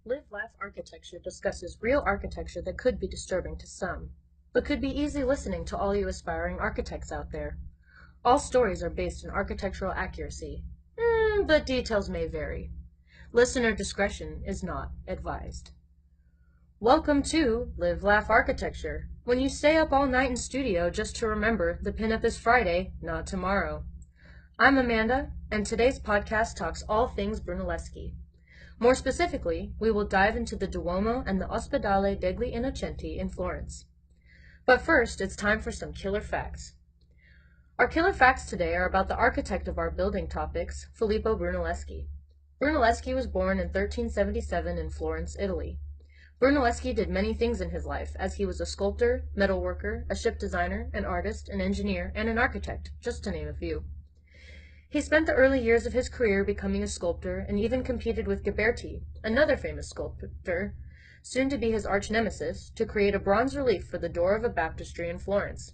Live Laugh Architecture discusses real architecture that could be disturbing to some, but could be easy listening to all you aspiring architects out there. All stories are based in architectural accuracy, but details may vary. Listener discretion is not advised. Welcome to Live Laugh Architecture, when you stay up all night in studio just to remember the pinup is Friday, not tomorrow. I'm Amanda, and today's podcast talks all things Brunelleschi. More specifically, we will dive into the Duomo and the Ospedale Degli Innocenti in Florence. But first, it's time for some killer facts. Our killer facts today are about the architect of our building topics, Filippo Brunelleschi. Brunelleschi was born in 1377 in Florence, Italy. Brunelleschi did many things in his life, as he was a sculptor, metalworker, a ship designer, an artist, an engineer, and an architect, just to name a few. He spent the early years of his career becoming a sculptor and even competed with Ghiberti, another famous sculptor, soon to be his arch-nemesis, to create a bronze relief for the door of a baptistry in Florence.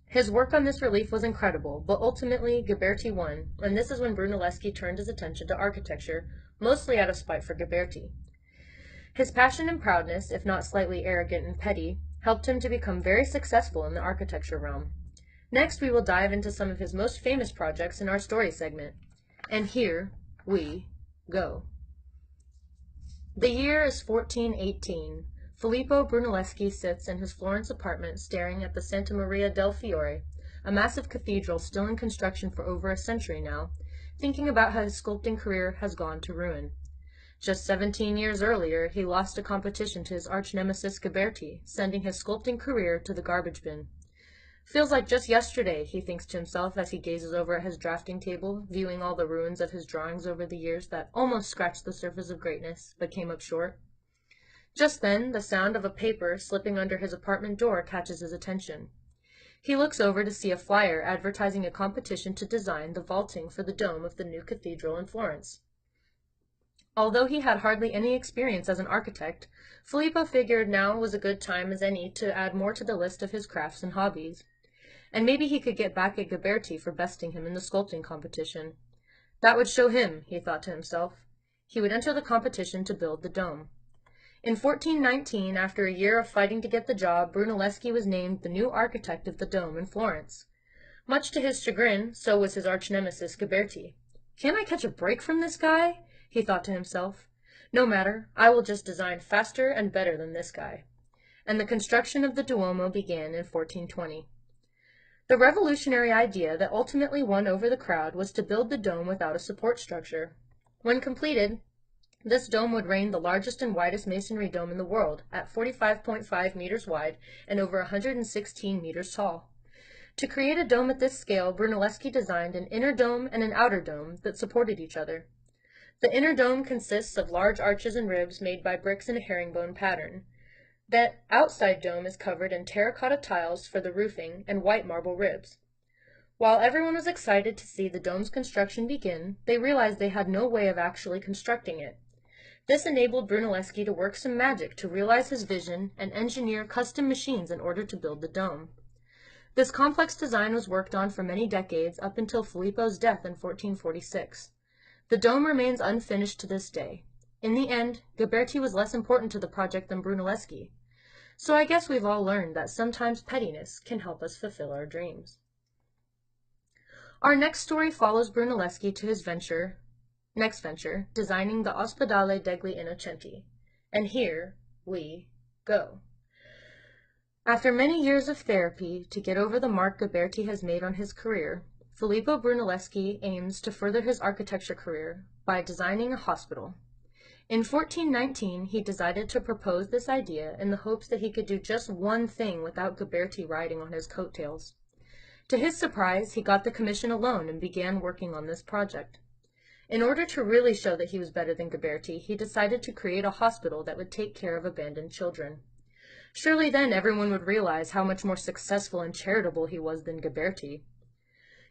His work on this relief was incredible, but ultimately Ghiberti won, and this is when Brunelleschi turned his attention to architecture, mostly out of spite for Ghiberti. His passion and proudness, if not slightly arrogant and petty, helped him to become very successful in the architecture realm. Next, we will dive into some of his most famous projects in our story segment. And here we go. The year is 1418. Filippo Brunelleschi sits in his Florence apartment staring at the Santa Maria del Fiore, a massive cathedral still in construction for over a century now, thinking about how his sculpting career has gone to ruin. Just 17 years earlier, he lost a competition to his arch-nemesis Ghiberti, sending his sculpting career to the garbage bin. Feels like just yesterday, he thinks to himself as he gazes over at his drafting table, viewing all the ruins of his drawings over the years that almost scratched the surface of greatness, but came up short. Just then, the sound of a paper slipping under his apartment door catches his attention. He looks over to see a flyer advertising a competition to design the vaulting for the dome of the new cathedral in Florence. Although he had hardly any experience as an architect, Filippo figured now was a good time as any to add more to the list of his crafts and hobbies. And maybe he could get back at Ghiberti for besting him in the sculpting competition. That would show him, he thought to himself. He would enter the competition to build the dome. In 1419, after a year of fighting to get the job, Brunelleschi was named the new architect of the dome in Florence. Much to his chagrin, so was his arch-nemesis Ghiberti. Can I catch a break from this guy? He thought to himself. No matter, I will just design faster and better than this guy. And the construction of the Duomo began in 1420. The revolutionary idea that ultimately won over the crowd was to build the dome without a support structure. When completed, this dome would reign the largest and widest masonry dome in the world, at 45.5 meters wide and over 116 meters tall. To create a dome at this scale, Brunelleschi designed an inner dome and an outer dome that supported each other. The inner dome consists of large arches and ribs made by bricks in a herringbone pattern. That outside dome is covered in terracotta tiles for the roofing and white marble ribs. While everyone was excited to see the dome's construction begin, they realized they had no way of actually constructing it. This enabled Brunelleschi to work some magic to realize his vision and engineer custom machines in order to build the dome. This complex design was worked on for many decades up until Filippo's death in 1446. The dome remains unfinished to this day. In the end, Ghiberti was less important to the project than Brunelleschi. So I guess we've all learned that sometimes pettiness can help us fulfill our dreams. Our next story follows Brunelleschi to his next venture, designing the Ospedale Degli Innocenti. And here we go. After many years of therapy to get over the mark Ghiberti has made on his career, Filippo Brunelleschi aims to further his architecture career by designing a hospital. In 1419, he decided to propose this idea in the hopes that he could do just one thing without Ghiberti riding on his coattails. To his surprise, he got the commission alone and began working on this project. In order to really show that he was better than Ghiberti, he decided to create a hospital that would take care of abandoned children. Surely then everyone would realize how much more successful and charitable he was than Ghiberti.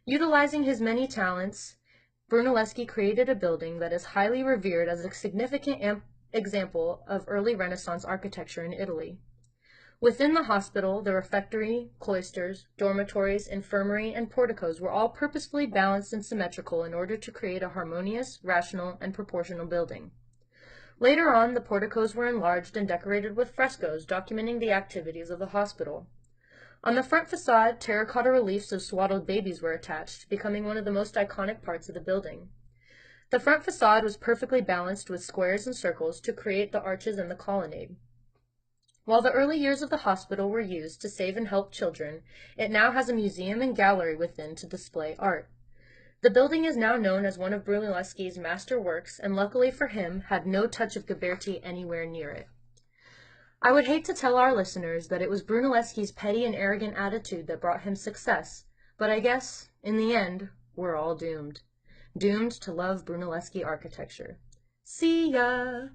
Utilizing his many talents, Brunelleschi created a building that is highly revered as a significant example of early Renaissance architecture in Italy. Within the hospital, the refectory, cloisters, dormitories, infirmary, and porticos were all purposefully balanced and symmetrical in order to create a harmonious, rational, and proportional building. Later on, the porticos were enlarged and decorated with frescoes documenting the activities of the hospital. On the front facade, terracotta reliefs of swaddled babies were attached, becoming one of the most iconic parts of the building. The front facade was perfectly balanced with squares and circles to create the arches and the colonnade. While the early years of the hospital were used to save and help children, it now has a museum and gallery within to display art. The building is now known as one of Brunelleschi's master works, and luckily for him, had no touch of Ghiberti anywhere near it. I would hate to tell our listeners that it was Brunelleschi's petty and arrogant attitude that brought him success, but I guess, in the end, we're all doomed. Doomed to love Brunelleschi architecture. See ya!